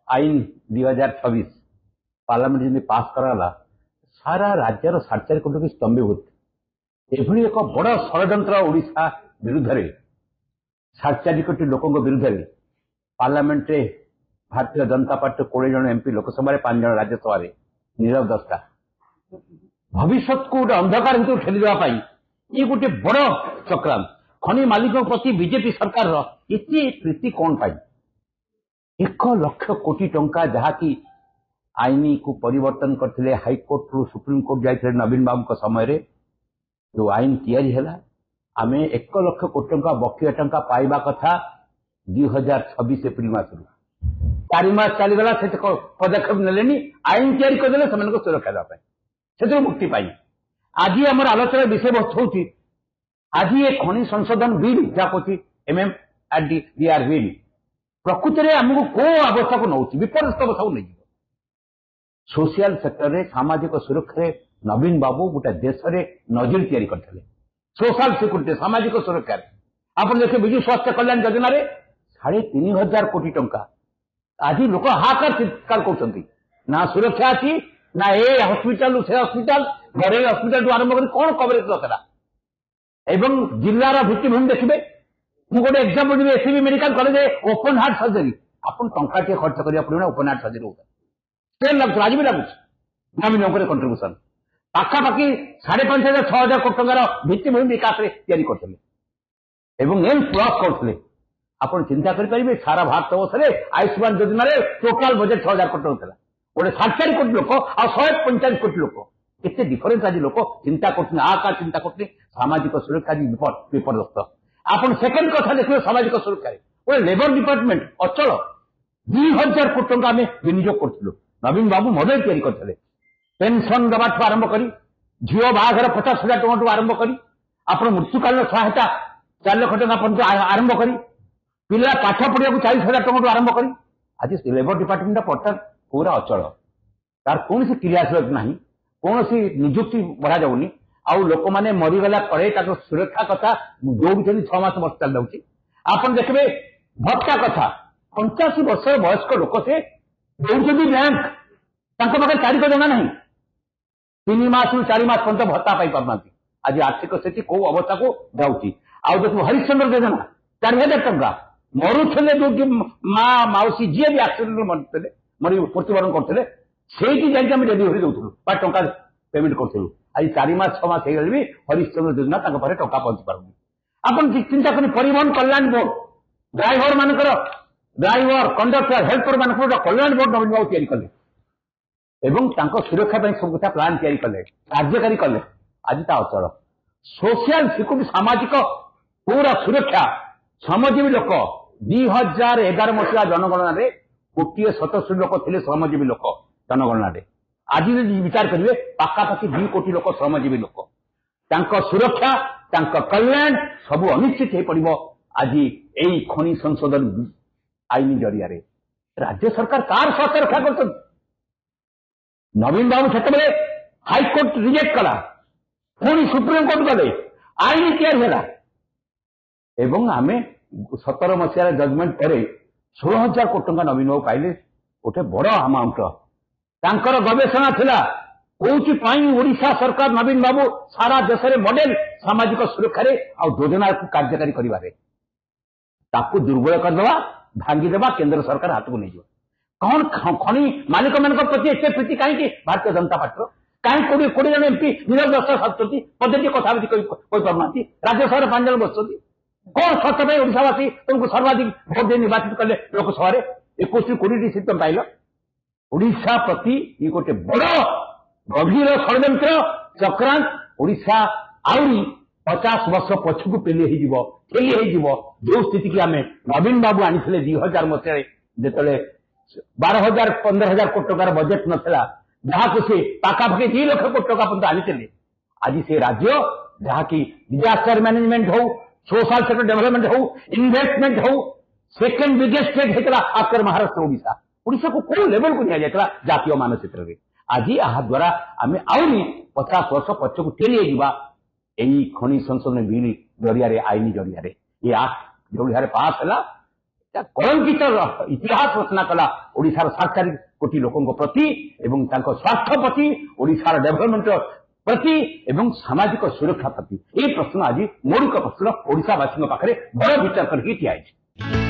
आईन 2026 पार्लियामेंट जमी पास कराला सारा राज्यर 4.5 कोटी स्तंभीभूत एभली एक बड़ षड्यंत्र ओडिशा विरुद्ध रे 4.5 कोटी लोकों विरुद्ध रे पार्लियामेंट रे भारतीय जनता पार्टी 20 जन एमपी लोकसभा 5 जन राज्यसभा नीरव दस्ता भविष्य को गोटे अंधकार भितर ठेलीदेवाई ये गोटे बड़ चक्रांत खनि मालिक प्रति बीजेपी सरकार एते प्रीति कौन पाई 1 लाख कोटी टंका जहाँकि आईन को परिवर्तन करते हाईकोर्ट रु सुप्रीम कोर्ट जाते नवीन बाबू समय रे जो आईन तैयारी है आम 1 लाख कोटी टंका बकिया टंका पाइबा कथा 2026 एप्रिल मास 4 मास चलीगला से पदक्षेप ने आईन तैयारी करदे से सुरक्षा देवाई से मुक्ति पाई आज आम आलोचना विषय वस्तु हूँ आज ये खनि संशोधन बिल जहाँ कह MMRDR बिल प्रकृति में आमको कौ अवस्था को नौ विपर्यस्त अवस्था को नहीं सोशल सेक्टर रे सामाजिक सुरक्षा नवीन बाबू गोटे देश में नजर तैयारी करते सोशल सिक्यूरीटी सामाजिक सुरक्षा आप देखिए विजु स्वास्थ्य कल्याण योजना 3,500 कोटी टंका आज लोक हाहाकार चित्कार कर ना सुरक्षा अच्छी ना ए हॉस्पिटल से हॉस्पिटल घरेलू हॉस्पिटल आरंभ कर कौन कवरेज दरकार एवं जिलार भित्तिभूमि देखिए मुझे गोटे एग्जाम्पल देवी SCB medical college open heart surgery आपन टंका खर्च करा पड़े ओपन हार्ट सर्जरी होता ट्रेन लगुच आज भी लगुच नवीन कंट्रीब्यूशन पाखापाखि 5,500 6,000 कोटी टंकार भित्तिभूमि विकास करते एम्स प्लस करते आप चिंता करेंगे सारा भारत वर्ष में आयुष्मान योजना टोटाल बजेट 6,000 कोटी होता गोटे 4.5 कोटी लोक आ 145 कोटी लोक केते डिफरेन्स आज लोक चिंता कर आकार चिंता कर सामाजिक सुरक्षा विपर्यस्त आप सेकेंड कथा देखिए सामाजिक सुरक्षा गोटे लेबर डिपार्टमेंट अचल 2,000 कोटी टंका आम विनियोग करूँ नवीन बाबू मॉडल तैयारी करते पेंशन दवा आरंभ कर झील बाहाघर 50,000 टଙ୍କା आरंभ कर आप मृत्युकालीन सहायता 4 लाख टଙ୍କା पर्यंत आरंभ कर पिला पाठ पढ़ा 40,000 टଙ୍କା आरंभ कर आज लेबर डिपार्टमेंट पर्तमान पूरा अचल तार कौन सी क्रियाशील ना कौन सी निजुक्ति बढ़ा जाऊनी आउ लोक मैंने मरीगला पर सुरक्षा कथा दौड़ 6 मास बस चल जाऊँगी आप देखिए भत्ता कथा 85 वर्ष वयस्क लोक से दौड़ बैंक पाखे तारीख जना ना 3 मास रु 4 मास पर्यटन भत्ता पाई पार आज आर्थिक स्थिति कौ अवस्था को जाऊँगी आउ देखो हरिश्चंद्र योजना 4,000 टंका मरुले जो माँ मौसी जी भी आक्सीडेंट मरते मरी मृत्युवरण करते जाकि डेलीवरी दूसरू टा पेमेंट करूँ आज 4 मास 6 मास भी हरिश्चंद्र योजना टा पहुंची पार आप चिंता कर परिवहन कल्याण बोर्ड ड्राइवर मानकर ड्राइवर कंडक्टर हेल्पर मान कल्याण बोर्ड नवीन बाबू तैयारी कले सुरक्षा सब कथा प्लान तैयारी कले कार्यकारी कले आज अचल सोशल सिक्यूरीटी सामाजिक पूरा सुरक्षा श्रमजीवी लोक 2011 मसीहा जनगणना 1,77 लोक थे श्रमजीवी लोक जनगणना आज विचार करेंगे पाखापाखि 2 कोटी लोक श्रमजीवी लोक सुरक्षा कल्याण सब अनिश्चित हो पड़ो आज यही खनि संशोधन आईन जरिया राज्य सरकार कार स्वास्थ्य रक्षा कर नवीन बाबू से हाईकोर्ट रिजेक्ट कला पुणी सुप्रीम कोर्ट गले आईन तैयारी एवं आम 17 मसीह जजमेंट पर 16,000 कोटी टंका नवीन बाबू पाइले गोटे बड़ अमाउंट तांकर गवेषणा थिला कौन ओडिशा सरकार नवीन बाबू सारा देश में मॉडल सामाजिक सुरक्षा आ योजना को कार्यकारी कर दुर्बल करदे भांगीदेवा केंद्र सरकार हाथ को नहीं कौन खनि मालिक मान प्रति एत प्रीति कहीं भारतीय जनता पार्टी कहीं 20 जन एमपी नीरव दस्ता साधुंट पद्धति कथा पारना राज्यसभा 5 जन बस कौन सत ओडावासी तुमको सर्वाधिक भोट दे निर्वाचित कले लोकसभा 21 ରୁ 20 सीट तुम पाइल ओडिशा प्रति ये गोटे बड़ गभीर षड्यंत्र चक्रांत ओडिशा आहरी 50 वर्ष पछकू पेली जो स्थिति की आम नवीन बाबू आनी 2000 मसीह जो 12,000 15,000 कोटी टंकार बजेट नाला जहाँ से पाखापाखि 2 लाख कोटी टंका पर्यटन आनी आज से राज्य जहाँकि डिजास्टर मैनेजमेंट हो सोशल सेक्टर डेवलपमेंट हो इन्वेस्टमेंट हो सेकेंड बिगेस्ट स्टेट होता आफ्टर महाराष्ट्र ओडिशा को कौ लेवल को निया जातीय मानचित्र में आज यह द्वारा आम आहरी 50 वर्ष पछकू ठेली यही खनि संशोधन बिल जरिया आईन जरिया ये एक्ट जो पास है कलंकित इतिहास रचना कला ओडिशार 47 कोटी लोकों प्रति एवं स्वार्थ प्रति ओडिशार डेभलपमेंट प्रति एवं सामाजिक सुरक्षा प्रति ये प्रश्न आज मौलिक प्रश्न ओडिशावासी पाखे बड़ विचार करके ठिया।